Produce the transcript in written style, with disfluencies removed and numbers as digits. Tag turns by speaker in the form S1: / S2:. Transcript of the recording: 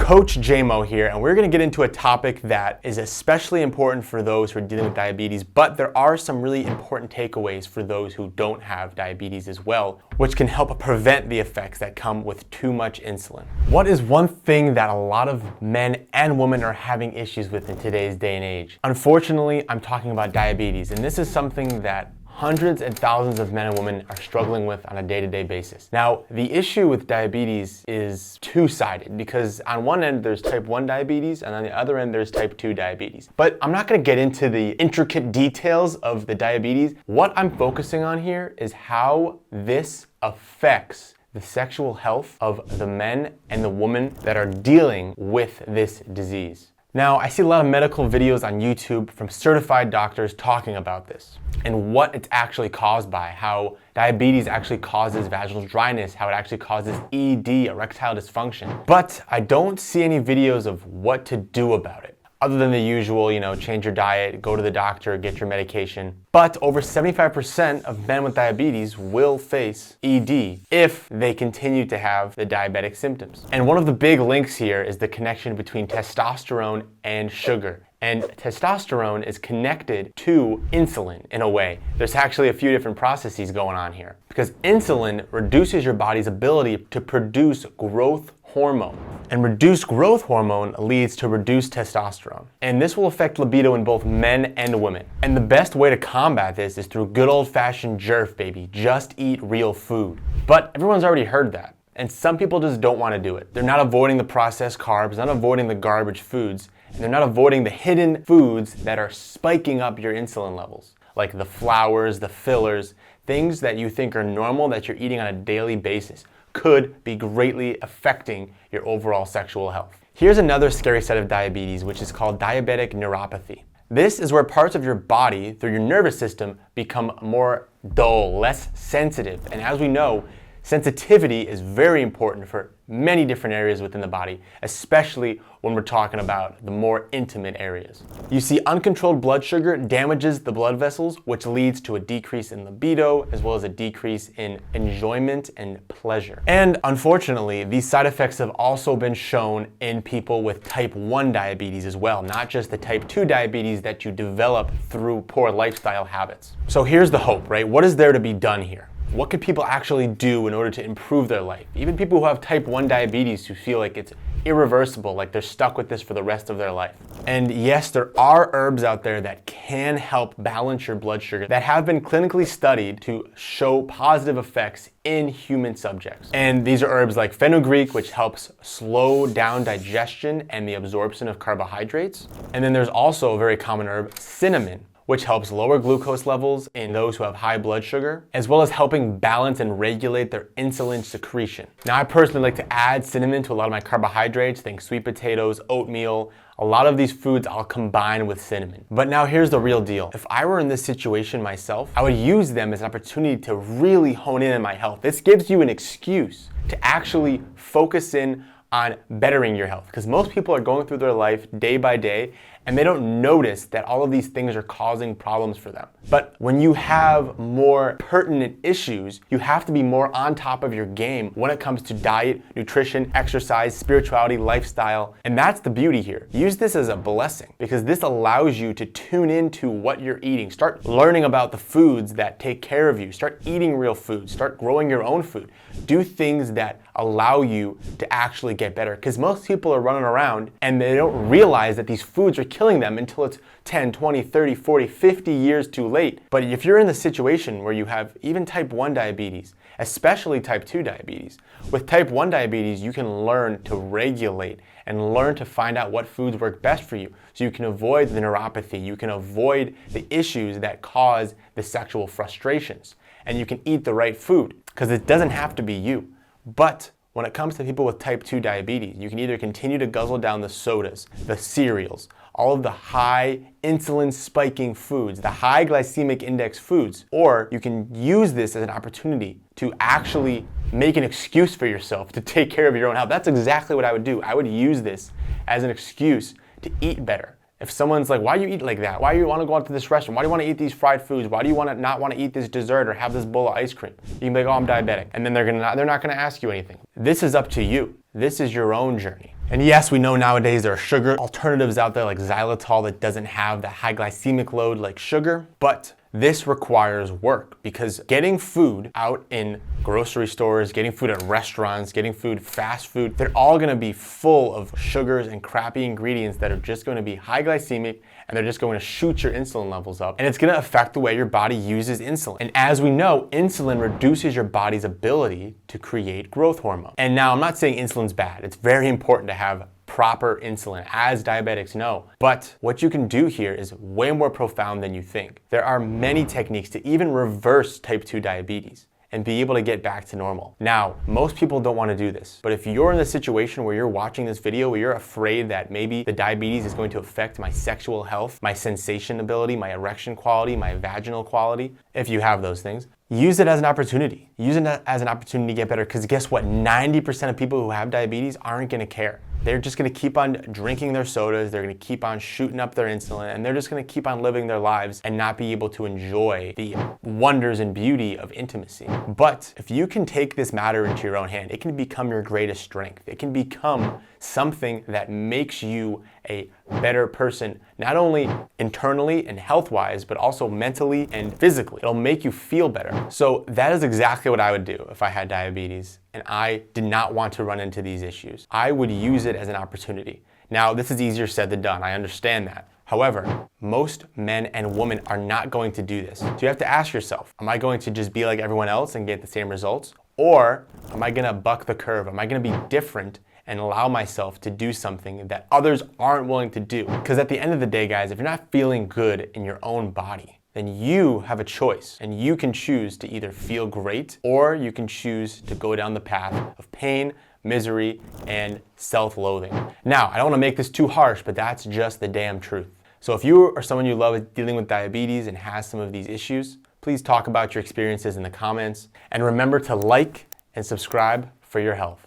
S1: Coach JMO here, and we're going to get into a topic that is especially important for those who are dealing with diabetes, but there are some really important takeaways for those who don't have diabetes as well, which can help prevent the effects that come with too much insulin. What is one thing that a lot of men and women are having issues with in today's day and age? Unfortunately, I'm talking about diabetes, and this is something that hundreds and thousands of men and women are struggling with on a day-to-day basis. Now, the issue with diabetes is two-sided because on one end there's type 1 diabetes and on the other end there's type 2 diabetes. But I'm not going to get into the intricate details of the diabetes. What I'm focusing on here is how this affects the sexual health of the men and the women that are dealing with this disease. Now, I see a lot of medical videos on YouTube from certified doctors talking about this and what it's actually caused by, how diabetes actually causes vaginal dryness, how it actually causes ED, erectile dysfunction. But I don't see any videos of what to do about it. Other than the usual, change your diet, go to the doctor, get your medication. But over 75% of men with diabetes will face ED if they continue to have the diabetic symptoms. And one of the big links here is the connection between testosterone and sugar. And testosterone is connected to insulin in a way. There's actually a few different processes going on here because insulin reduces your body's ability to produce growth hormone. And reduced growth hormone leads to reduced testosterone. And this will affect libido in both men and women. And the best way to combat this is through good old-fashioned jerf, baby. Just eat real food. But everyone's already heard that. And some people just don't want to do it. They're not avoiding the processed carbs, not avoiding the garbage foods, and they're not avoiding the hidden foods that are spiking up your insulin levels, like the flours, the fillers, things that you think are normal that you're eating on a daily basis could be greatly affecting your overall sexual health. Here's another scary side of diabetes, which is called diabetic neuropathy. This is where parts of your body, through your nervous system, become more dull, less sensitive. And as we know, sensitivity is very important for many different areas within the body, especially when we're talking about the more intimate areas. You see, uncontrolled blood sugar damages the blood vessels, which leads to a decrease in libido, as well as a decrease in enjoyment and pleasure. And unfortunately, these side effects have also been shown in people with type 1 diabetes as well, not just the type 2 diabetes that you develop through poor lifestyle habits. So here's the hope, right? What is there to be done here? What can people actually do in order to improve their life? Even people who have type 1 diabetes who feel like it's irreversible, like they're stuck with this for the rest of their life. And yes, there are herbs out there that can help balance your blood sugar that have been clinically studied to show positive effects in human subjects. And these are herbs like fenugreek, which helps slow down digestion and the absorption of carbohydrates. And then there's also a very common herb, cinnamon, which helps lower glucose levels in those who have high blood sugar, as well as helping balance and regulate their insulin secretion. Now, I personally like to add cinnamon to a lot of my carbohydrates, think sweet potatoes, oatmeal. A lot of these foods I'll combine with cinnamon. But now here's the real deal. If I were in this situation myself, I would use them as an opportunity to really hone in on my health. This gives you an excuse to actually focus in on bettering your health, because most people are going through their life day by day and they don't notice that all of these things are causing problems for them. But when you have more pertinent issues, you have to be more on top of your game when it comes to diet, nutrition, exercise, spirituality, lifestyle. And that's the beauty here. Use this as a blessing because this allows you to tune into what you're eating. Start learning about the foods that take care of you. Start eating real food. Start growing your own food. Do things that allow you to actually get better, because most people are running around and they don't realize that these foods are killing them until it's 10, 20, 30, 40, 50 years too late. But if you're in the situation where you have even type 1 diabetes, especially type 2 diabetes, with type 1 diabetes, you can learn to regulate and learn to find out what foods work best for you so you can avoid the neuropathy, you can avoid the issues that cause the sexual frustrations, and you can eat the right food, because it doesn't have to be you. But when it comes to people with type 2 diabetes, you can either continue to guzzle down the sodas, the cereals, all of the high insulin spiking foods, the high glycemic index foods, or you can use this as an opportunity to actually make an excuse for yourself to take care of your own health. That's exactly what I would do. I would use this as an excuse to eat better. If someone's like, why do you eat like that? Why do you want to go out to this restaurant? Why do you want to eat these fried foods? Why do you want to not want to eat this dessert or have this bowl of ice cream? You can be like, oh, I'm diabetic. And then they're not gonna ask you anything. This is up to you. This is your own journey. And yes, we know nowadays there are sugar alternatives out there like xylitol that doesn't have the high glycemic load like sugar, but this requires work because getting food out in grocery stores, getting food at restaurants, getting food, fast food, they're all gonna be full of sugars and crappy ingredients that are just gonna be high glycemic, and they're just going to shoot your insulin levels up, and it's going to affect the way your body uses insulin. And as we know, insulin reduces your body's ability to create growth hormone. And now I'm not saying insulin's bad. It's very important to have proper insulin, as diabetics know. But what you can do here is way more profound than you think. There are many techniques to even reverse type 2 diabetes and be able to get back to normal. Now, most people don't want to do this, but if you're in the situation where you're watching this video where you're afraid that maybe the diabetes is going to affect my sexual health, my sensation ability, my erection quality, my vaginal quality, if you have those things, use it as an opportunity. Use it as an opportunity to get better, because guess what? 90% of people who have diabetes aren't gonna care. They're just gonna keep on drinking their sodas, they're gonna keep on shooting up their insulin, and they're just gonna keep on living their lives and not be able to enjoy the wonders and beauty of intimacy. But if you can take this matter into your own hand, it can become your greatest strength. It can become something that makes you a better person, not only internally and health-wise, but also mentally and physically. It'll make you feel better. So that is exactly what I would do if I had diabetes and I did not want to run into these issues. I would use it as an opportunity. Now, this is easier said than done. I understand that. However, most men and women are not going to do this. So you have to ask yourself, am I going to just be like everyone else and get the same results? Or am I gonna buck the curve? Am I gonna be different and allow myself to do something that others aren't willing to do? Because at the end of the day, guys, if you're not feeling good in your own body, then you have a choice, and you can choose to either feel great or you can choose to go down the path of pain, misery, and self-loathing. Now, I don't want to make this too harsh, but that's just the damn truth. So if you or someone you love is dealing with diabetes and has some of these issues, please talk about your experiences in the comments, and remember to like and subscribe for your health.